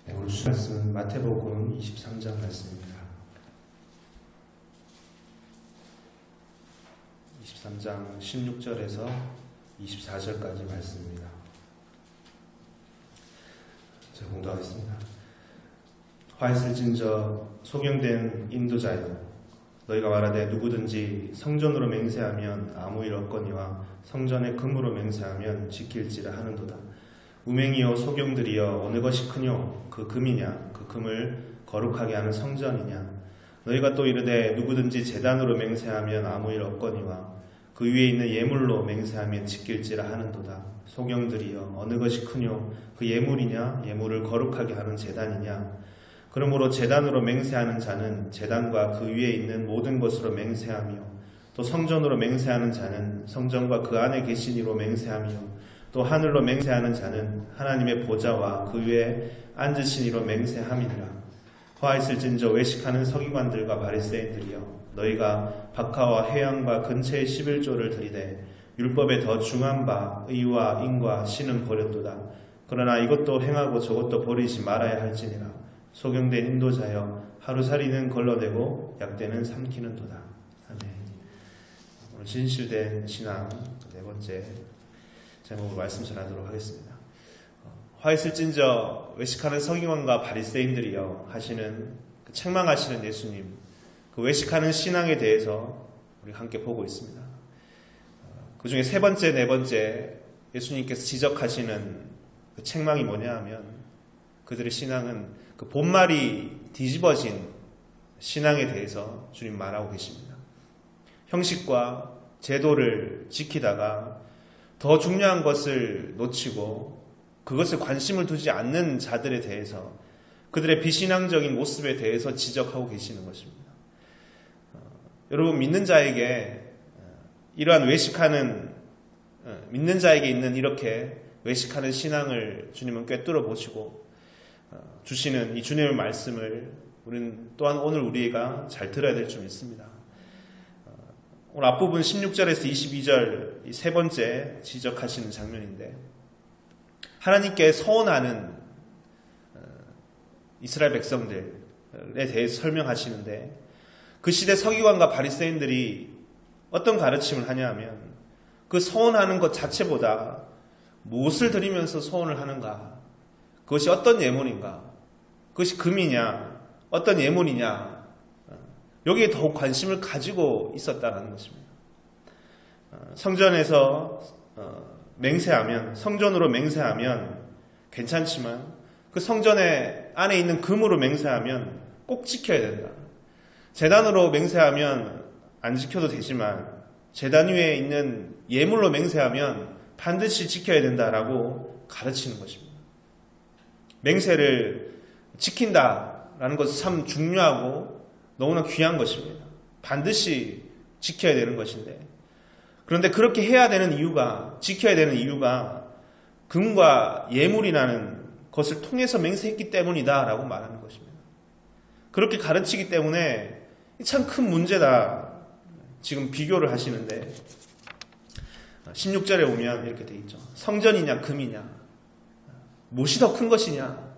네, 오늘 주신 말씀은 마태복음 23장 말씀입니다. 23장 16절에서 24절까지 말씀입니다. 제가 공부하겠습니다. 화 있을진저 소경된 인도자여, 너희가 말하되 누구든지 성전으로 맹세하면 아무 일 없거니와 성전에 금으로 맹세하면 지킬지라 하는도다. 우맹이여 소경들이여, 어느 것이 크뇨? 그 금이냐? 그 금을 거룩하게 하는 성전이냐? 너희가 또 이르되 누구든지 제단으로 맹세하면 아무 일 없거니와 그 위에 있는 예물로 맹세하면 지킬지라 하는도다. 소경들이여, 어느 것이 크뇨? 그 예물이냐? 예물을 거룩하게 하는 제단이냐? 그러므로 제단으로 맹세하는 자는 제단과 그 위에 있는 모든 것으로 맹세하며, 또 성전으로 맹세하는 자는 성전과 그 안에 계신 이로 맹세하며, 또 하늘로 맹세하는 자는 하나님의 보좌와 그 위에 앉으신 이로 맹세함이니라. 화 있을진저 외식하는 서기관들과 바리새인들이여, 너희가 박하와 해양과 근처의 11조를 들이되 율법에 더 중한 바 의와 인과 신은 버렸도다. 그러나 이것도 행하고 저것도 버리지 말아야 할지니라. 소경된 인도자여, 하루살이는 걸러내고 약대는 삼키는도다. 아멘. 오늘 진실된 신앙 네 번째 제목으로 말씀 전하도록 하겠습니다. 화 있을진저 외식하는 서기관과 바리새인들이여 하시는 책망하시는 예수님, 그 외식하는 신앙에 대해서 우리 함께 보고 있습니다. 그 중에 세 번째, 네 번째 예수님께서 지적하시는 그 책망이 뭐냐 하면, 그들의 신앙은 그 본말이 뒤집어진 신앙에 대해서 주님 말하고 계십니다. 형식과 제도를 지키다가 더 중요한 것을 놓치고 그것을 관심을 두지 않는 자들에 대해서, 그들의 비신앙적인 모습에 대해서 지적하고 계시는 것입니다. 여러분, 믿는 자에게 이러한 믿는 자에게 있는 이렇게 외식하는 신앙을 주님은 꿰뚫어 보시고 주시는 이 주님의 말씀을 우리는 또한 오늘 우리가 잘 들어야 될 줄 믿습니다. 오늘 앞부분 16절에서 22절 이 세 번째 지적하시는 장면인데, 하나님께 서원하는 이스라엘 백성들에 대해서 설명하시는데, 그 시대 서기관과 바리새인들이 어떤 가르침을 하냐 하면, 그 서원하는 것 자체보다 무엇을 드리면서 서원을 하는가, 그것이 어떤 예물인가, 그것이 금이냐, 어떤 예물이냐, 여기에 더욱 관심을 가지고 있었다는 것입니다. 성전에서 맹세하면, 성전으로 맹세하면 괜찮지만 그 성전에 안에 있는 금으로 맹세하면 꼭 지켜야 된다. 제단으로 맹세하면 안 지켜도 되지만 제단 위에 있는 예물로 맹세하면 반드시 지켜야 된다라고 가르치는 것입니다. 맹세를 지킨다라는 것은 참 중요하고 너무나 귀한 것입니다. 반드시 지켜야 되는 것인데, 그런데 그렇게 해야 되는 이유가, 지켜야 되는 이유가 금과 예물이라는 것을 통해서 맹세했기 때문이다라고 말하는 것입니다. 그렇게 가르치기 때문에 참 큰 문제다, 지금 비교를 하시는데, 16절에 오면 이렇게 돼 있죠. 성전이냐 금이냐, 무엇이 더 큰 것이냐.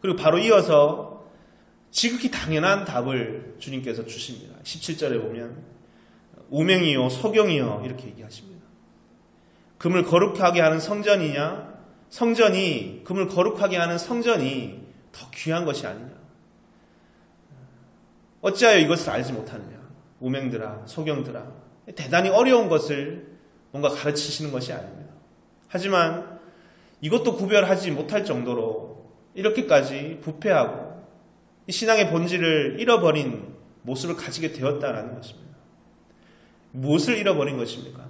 그리고 바로 이어서 지극히 당연한 답을 주님께서 주십니다. 17절에 보면 우맹이요 소경이요 이렇게 얘기하십니다. 금을 거룩하게 하는 성전이냐, 성전이, 금을 거룩하게 하는 성전이 더 귀한 것이 아니냐. 어찌하여 이것을 알지 못하느냐. 우맹들아, 소경들아. 대단히 어려운 것을 뭔가 가르치시는 것이 아닙니다. 하지만 이것도 구별하지 못할 정도로 이렇게까지 부패하고 이 신앙의 본질을 잃어버린 모습을 가지게 되었다는 것입니다. 무엇을 잃어버린 것입니까?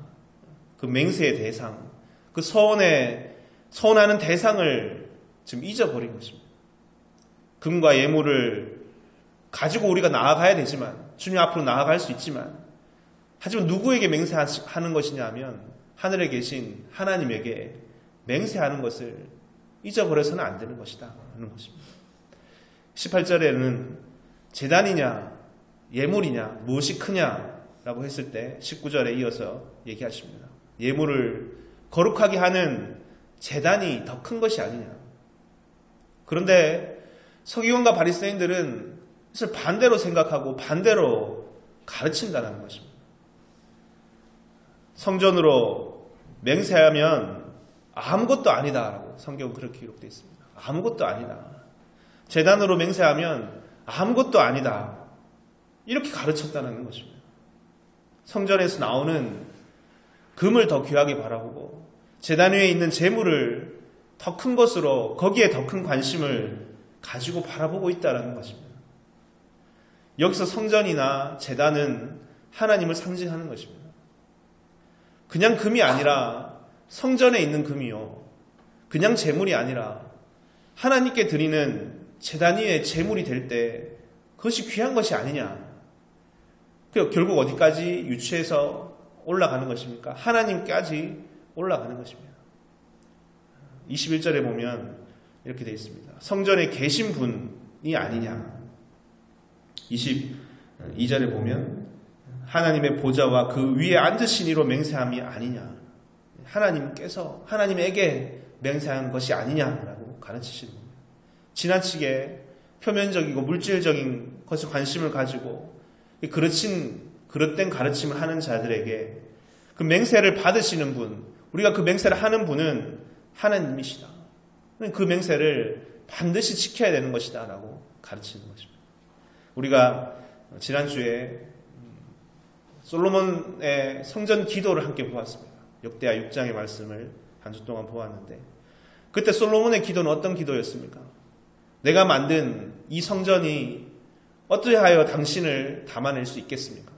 그 맹세의 대상, 그 서원하는 대상을 지금 잊어버린 것입니다. 금과 예물을 가지고 우리가 나아가야 되지만, 주님 앞으로 나아갈 수 있지만, 하지만 누구에게 맹세하는 것이냐 하면 하늘에 계신 하나님에게 맹세하는 것을 잊어버려서는 안 되는 것이다 하는 것입니다. 18절에는 제단이냐 예물이냐 무엇이 크냐라고 했을 때 19절에 이어서 얘기하십니다. 예물을 거룩하게 하는 제단이 더 큰 것이 아니냐. 그런데 서기관과 바리새인들은 그것을 반대로 생각하고 반대로 가르친다는 것입니다. 성전으로 맹세하면 아무것도 아니다라고 성경은 그렇게 기록되어 있습니다. 아무것도 아니다. 제단으로 맹세하면 아무것도 아니다. 이렇게 가르쳤다는 것입니다. 성전에서 나오는 금을 더 귀하게 바라보고 제단 위에 있는 재물을 더 큰 것으로 거기에 더 큰 관심을 가지고 바라보고 있다는 것입니다. 여기서 성전이나 제단은 하나님을 상징하는 것입니다. 그냥 금이 아니라 성전에 있는 금이요. 그냥 재물이 아니라 하나님께 드리는 제단 위에 재물이 될 때 그것이 귀한 것이 아니냐. 결국 어디까지 유치해서 올라가는 것입니까? 하나님까지 올라가는 것입니다. 21절에 보면 이렇게 되어 있습니다. 성전에 계신 분이 아니냐. 22절에 보면 하나님의 보좌와 그 위에 앉으신 이로 맹세함이 아니냐. 하나님에게 맹세한 것이 아니냐라고 가르치시는 겁니다. 지나치게 표면적이고 물질적인 것에 관심을 가지고 그릇된 가르침을 하는 자들에게 그 맹세를 받으시는 분, 우리가 그 맹세를 하는 분은 하나님이시다. 그 맹세를 반드시 지켜야 되는 것이다 라고 가르치는 것입니다. 우리가 지난주에 솔로몬의 성전 기도를 함께 보았습니다. 역대하 6장의 말씀을 한 주 동안 보았는데 그때 솔로몬의 기도는 어떤 기도였습니까? 내가 만든 이 성전이 어떻게 하여 당신을 담아낼 수 있겠습니까?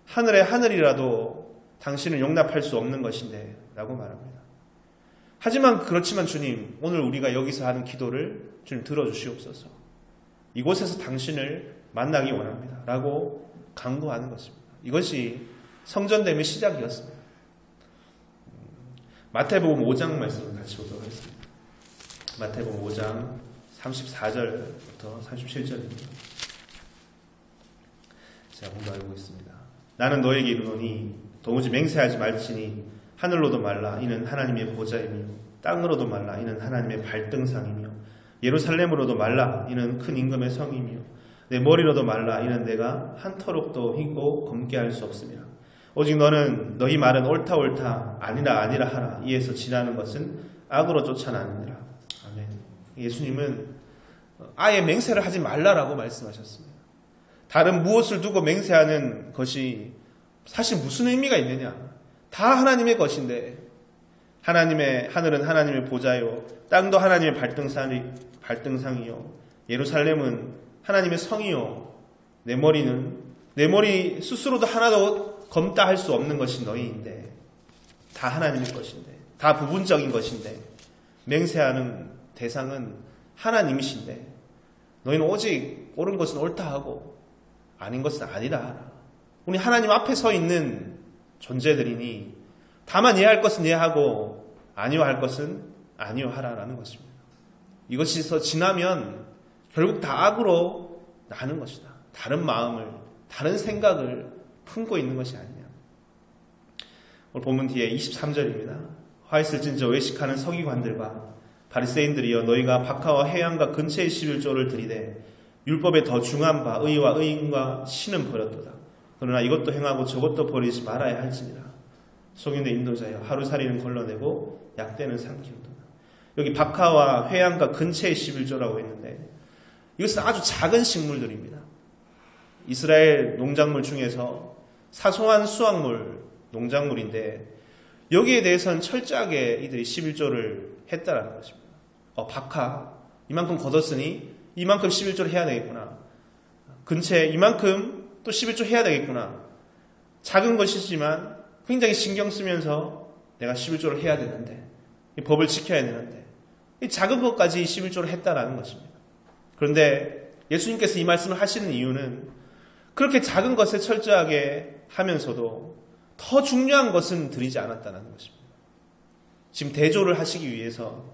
하늘의 하늘이라도 당신을 용납할 수 없는 것인데 라고 말합니다. 하지만 그렇지만 주님, 오늘 우리가 여기서 하는 기도를 주님 들어주시옵소서. 이곳에서 당신을 만나기 원합니다 라고 간구하는 것입니다. 이것이 성전됨의 시작이었습니다. 마태복음 5장 말씀을 같이 보도록 하겠습니다. 마태복음 5장 34절부터 37절입니다. 제가 공부하고 있습니다. 나는 너에게 이르노니 도무지 맹세하지 말지니 하늘로도 말라 이는 하나님의 보좌이며 땅으로도 말라 이는 하나님의 발등상이며 예루살렘으로도 말라 이는 큰 임금의 성이며 내 머리로도 말라 이는 내가 한 터룩도 휘고 검게 할 수 없으며 오직 너는 너희 말은 옳다 아니라 하라. 이에서 지나는 것은 악으로 쫓아나느니라. 아멘. 예수님은 아예 맹세를 하지 말라라고 말씀하셨습니다. 다른 무엇을 두고 맹세하는 것이 사실 무슨 의미가 있느냐. 다 하나님의 것인데 하나님의 하늘은 하나님의 보좌요 땅도 하나님의 발등상이요 예루살렘은 하나님의 성이요 내 머리 스스로도 하나도 검다 할 수 없는 것이 너희인데 다 하나님의 것인데 다 부분적인 것인데 맹세하는 대상은 하나님이신데 너희는 오직 옳은 것은 옳다 하고 아닌 것은 아니라 하라. 우리 하나님 앞에 서 있는 존재들이니 다만 이해할 것은 이해하고 아니오할 것은 아니오하라라는 것입니다. 이것이 더 지나면 결국 다 악으로 나는 것이다. 다른 마음을 다른 생각을 품고 있는 것이 아니냐. 오늘 본문 뒤에 23절입니다. 화 있을진저 외식하는 서기관들과 바리새인들이여 너희가 박하와 해양과 근처의 11조를 들이되 율법에 더 중한 바 의와 의인과 신은 버렸도다. 그러나 이것도 행하고 저것도 버리지 말아야 할지니라. 속임의 인도자여 하루살이는 걸러내고 약대는 삼키우도다. 여기 박하와 회양과 근처의 11조라고 했는데 이것은 아주 작은 식물들입니다. 이스라엘 농작물 중에서 사소한 수확물 농작물인데 여기에 대해서는 철저하게 이들이 11조를 했다라는 것입니다. 박하 이만큼 걷었으니 이만큼 11조를 해야 되겠구나. 근처에 이만큼 또 11조 해야 되겠구나. 작은 것이지만 굉장히 신경 쓰면서 내가 11조를 해야 되는데 이 법을 지켜야 되는데 이 작은 것까지 11조를 했다라는 것입니다. 그런데 예수님께서 이 말씀을 하시는 이유는 그렇게 작은 것에 철저하게 하면서도 더 중요한 것은 드리지 않았다는 것입니다. 지금 대조를 하시기 위해서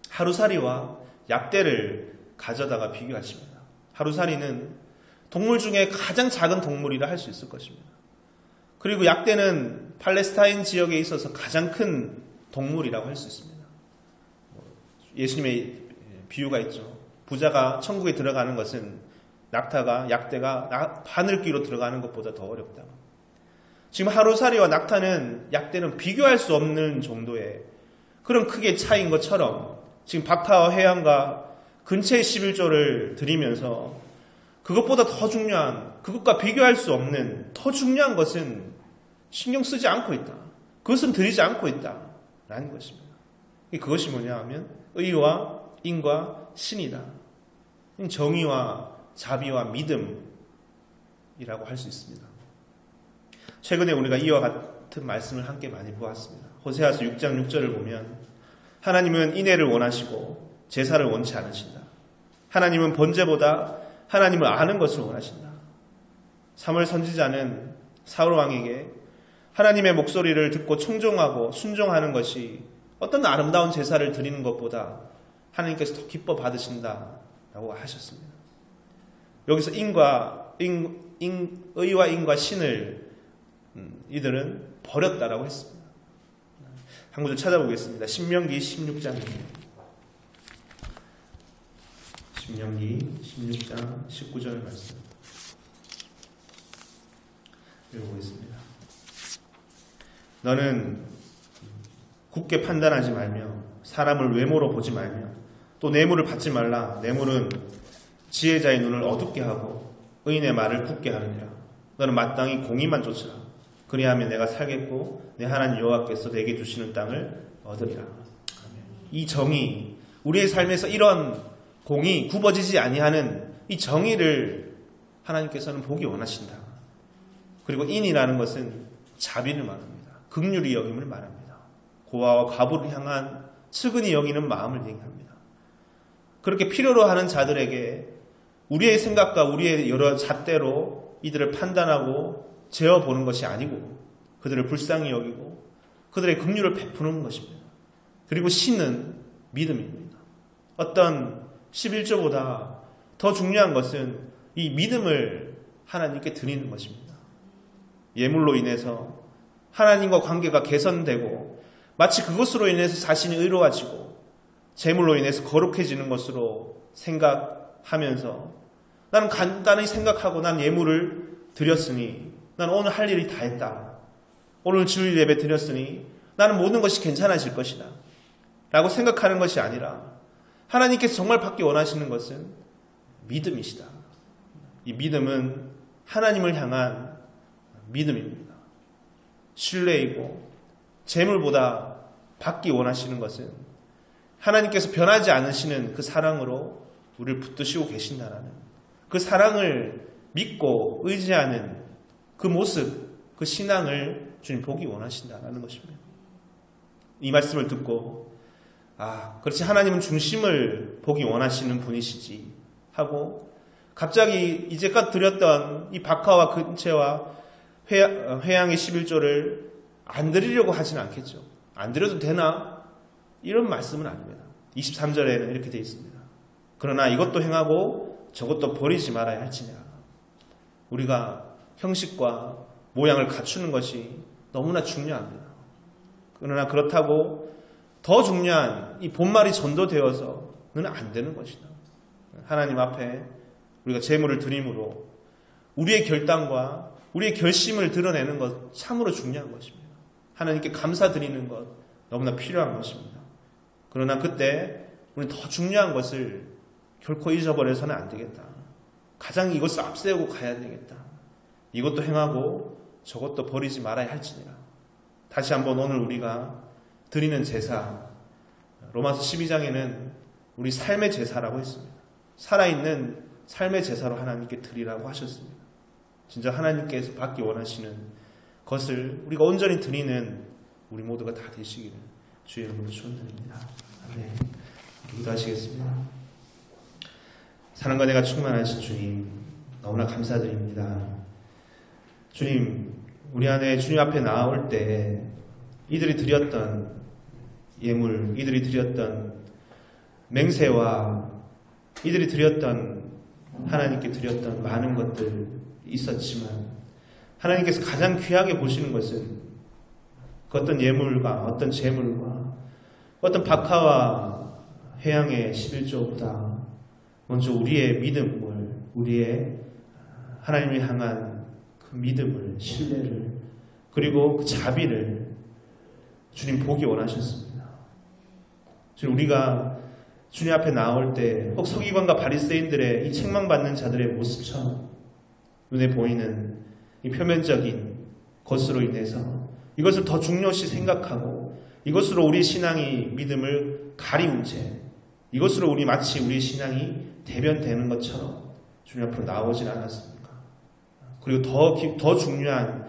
하루살이와 약대를 가져다가 비교하십니다. 하루살이는 동물 중에 가장 작은 동물이라 할 수 있을 것입니다. 그리고 약대는 팔레스타인 지역에 있어서 가장 큰 동물이라고 할 수 있습니다. 예수님의 비유가 있죠. 부자가 천국에 들어가는 것은 낙타가 약대가 바늘귀로 들어가는 것보다 더 어렵다. 지금 하루살이와 낙타는 약대는 비교할 수 없는 정도의 그런 크게 차이인 것처럼 지금 박하와 회양과 근처의 11조를 드리면서 그것보다 더 중요한, 그것과 비교할 수 없는 더 중요한 것은 신경 쓰지 않고 있다. 그것은 드리지 않고 있다. 라는 것입니다. 그것이 뭐냐 하면 의와 인과 신이다. 정의와 자비와 믿음이라고 할 수 있습니다. 최근에 우리가 이와 같은 말씀을 함께 많이 보았습니다. 호세아서 6장 6절을 보면 하나님은 인애를 원하시고 제사를 원치 않으신다. 하나님은 번제보다 하나님을 아는 것을 원하신다. 사무엘 선지자는 사울 왕에게 하나님의 목소리를 듣고 청종하고 순종하는 것이 어떤 아름다운 제사를 드리는 것보다 하나님께서 더 기뻐 받으신다라고 하셨습니다. 여기서 의와 인과 신을 이들은 버렸다라고 했습니다. 한 구절 찾아보겠습니다. 신명기 16장입니다. 신명기 16장 19절 말씀 읽어보겠습니다. 너는 굳게 판단하지 말며 사람을 외모로 보지 말며 또 뇌물을 받지 말라. 뇌물은 지혜자의 눈을 어둡게 하고 의인의 말을 굳게 하느니라. 너는 마땅히 공의만 쫓으라. 그리하면 내가 살겠고 내 하나님 여호와께서 내게 주시는 땅을 얻으리라. 이 정의, 우리의 삶에서 이런 공의, 굽어지지 아니하는 이 정의를 하나님께서는 보기 원하신다. 그리고 인이라는 것은 자비를 말합니다. 긍휼히 여김을 말합니다. 고아와 과부를 향한 측은히 여기는 마음을 얘기합니다. 그렇게 필요로 하는 자들에게 우리의 생각과 우리의 여러 잣대로 이들을 판단하고 재어보는 것이 아니고 그들을 불쌍히 여기고 그들의 긍휼을 베푸는 것입니다. 그리고 신은 믿음입니다. 어떤 11조보다 더 중요한 것은 이 믿음을 하나님께 드리는 것입니다. 예물로 인해서 하나님과 관계가 개선되고 마치 그것으로 인해서 자신이 의로워지고 재물로 인해서 거룩해지는 것으로 생각하면서 나는 간단히 생각하고 난 예물을 드렸으니 나는 오늘 할 일이 다 했다. 오늘 주일 예배 드렸으니 나는 모든 것이 괜찮아질 것이다. 라고 생각하는 것이 아니라 하나님께서 정말 받기 원하시는 것은 믿음이시다. 이 믿음은 하나님을 향한 믿음입니다. 신뢰이고 재물보다 받기 원하시는 것은 하나님께서 변하지 않으시는 그 사랑으로 우리를 붙드시고 계신다라는 그 사랑을 믿고 의지하는 그 모습, 그 신앙을 주님 보기 원하신다라는 것입니다. 이 말씀을 듣고 그렇지 하나님은 중심을 보기 원하시는 분이시지 하고 갑자기 이제껏 드렸던 이 박하와 근채와 회양의 11조를 안 드리려고 하지는 않겠죠. 안 드려도 되나? 이런 말씀은 아닙니다. 23절에는 이렇게 되어 있습니다. 그러나 이것도 행하고 저것도 버리지 말아야 할지니라. 우리가 형식과 모양을 갖추는 것이 너무나 중요합니다. 그러나 그렇다고 더 중요한 이 본말이 전도되어서는 안 되는 것이다. 하나님 앞에 우리가 제물을 드림으로 우리의 결단과 우리의 결심을 드러내는 것 참으로 중요한 것입니다. 하나님께 감사드리는 것 너무나 필요한 것입니다. 그러나 그때 우리는 더 중요한 것을 결코 잊어버려서는 안 되겠다. 가장 이것을 앞세우고 가야 되겠다. 이것도 행하고 저것도 버리지 말아야 할지니라. 다시 한번 오늘 우리가 드리는 제사, 로마서 12장에는 우리 삶의 제사라고 했습니다. 살아있는 삶의 제사로 하나님께 드리라고 하셨습니다. 진짜 하나님께서 받기 원하시는 것을 우리가 온전히 드리는 우리 모두가 다 되시기를 주의 이름으로 축원드립니다. 아멘. 기도하시겠습니다. 사랑과 내가 충만하신 주님, 너무나 감사드립니다. 주님, 우리 안에 주님 앞에 나올 때 이들이 드렸던 예물, 이들이 드렸던 맹세와 이들이 드렸던 하나님께 드렸던 많은 것들 있었지만 하나님께서 가장 귀하게 보시는 것은 그 어떤 예물과 어떤 제물과 어떤 박하와 회양의 11조보다 먼저 우리의 믿음을, 우리의 하나님을 향한 그 믿음을, 신뢰를, 그리고 그 자비를 주님 보기 원하셨습니다. 주님, 우리가 주님 앞에 나올 때 혹 서기관과 바리새인들의 이 책망받는 자들의 모습처럼 눈에 보이는 이 표면적인 것으로 인해서 이것을 더 중요시 생각하고 이것으로 우리 신앙이 믿음을 가리운 채 이것으로 우리 마치 우리 신앙이 대변되는 것처럼 주님 앞으로 나오질 않았습니까? 그리고 더 중요한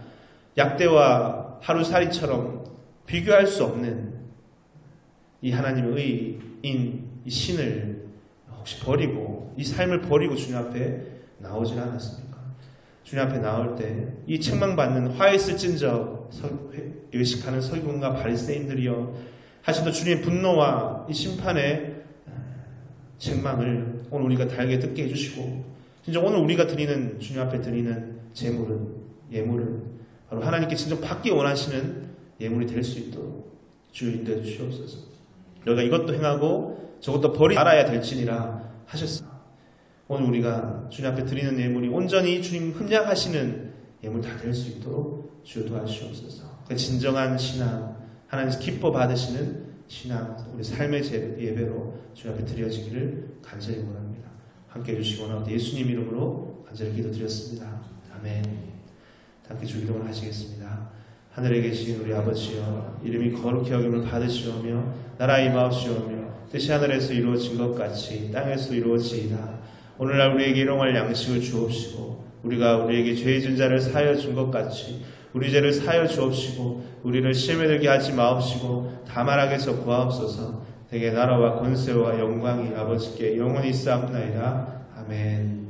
약대와 하루살이처럼 비교할 수 없는 이 하나님의 의인 이 신을 혹시 버리고 이 삶을 버리고 주님 앞에 나오질 않았습니까? 주님 앞에 나올 때 이 책망받는 화했을진저 외식하는 서기관과 바리새인들이여 하시던 주님의 분노와 이 심판의 책망을 오늘 우리가 달게 듣게 해주시고 진짜 오늘 우리가 드리는 주님 앞에 드리는 예물은 바로 하나님께 진짜 받기 원하시는 예물이 될 수 있도록 주여 인도해 주시옵소서. 너희가 이것도 행하고 저것도 버리지 말아야 될지니라 하셨습니다. 오늘 우리가 주님 앞에 드리는 예물이 온전히 주님 흠양하시는 예물 다 될 수 있도록 주여 도와주시옵소서. 그 진정한 신앙, 하나님께서 기뻐 받으시는 신앙, 우리 삶의 예배로 주님 앞에 드려지기를 간절히 원합니다. 함께 해주시기 원하고 예수님 이름으로 간절히 기도드렸습니다. 아멘. 함께 주기도를 하시겠습니다. 하늘에 계신 우리 아버지여, 이름이 거룩히 여김을 받으시오며 나라 임하옵시오며 뜻이 하늘에서 이루어진 것 같이 땅에서 이루어지이다. 오늘날 우리에게 일용할 양식을 주옵시고 우리가 우리에게 죄 지은 자를 사하여 준 것 같이 우리 죄를 사하여 주옵시고 우리를 시험에 들게 하지 마옵시고 다만 악에서 구하옵소서. 대개 나라와 권세와 영광이 아버지께 영원히 있사옵나이다. 아멘.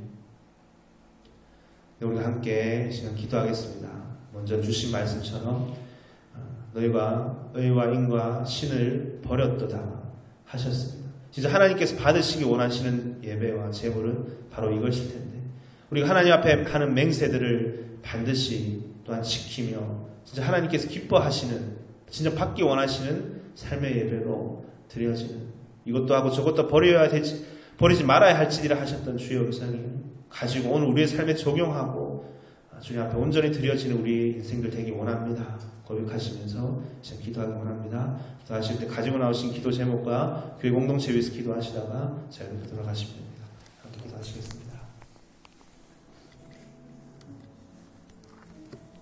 우리가 함께 시간 기도하겠습니다. 먼저 주신 말씀처럼 너희가 의와 인과 신을 버렸도다 하셨습니다. 진짜 하나님께서 받으시기 원하시는 예배와 제물은 바로 이것일 텐데 우리가 하나님 앞에 하는 맹세들을 반드시 또한 지키며 진짜 하나님께서 기뻐하시는 진짜 받기 원하시는 삶의 예배로 드려지는 이것도 하고 저것도 버리지 말아야 할지니라 하셨던 주의 음성을 가지고 오늘 우리의 삶에 적용하고 주님 앞에 온전히 드려지는 우리의 인생들 되기 원합니다. 고백하시면서 지금 기도하기 원합니다. 기도하실 때 가지고 나오신 기도 제목과 교회 공동체 위해서 기도하시다가 자유롭게 돌아가시면 됩니다. 함께 기도하시겠습니다.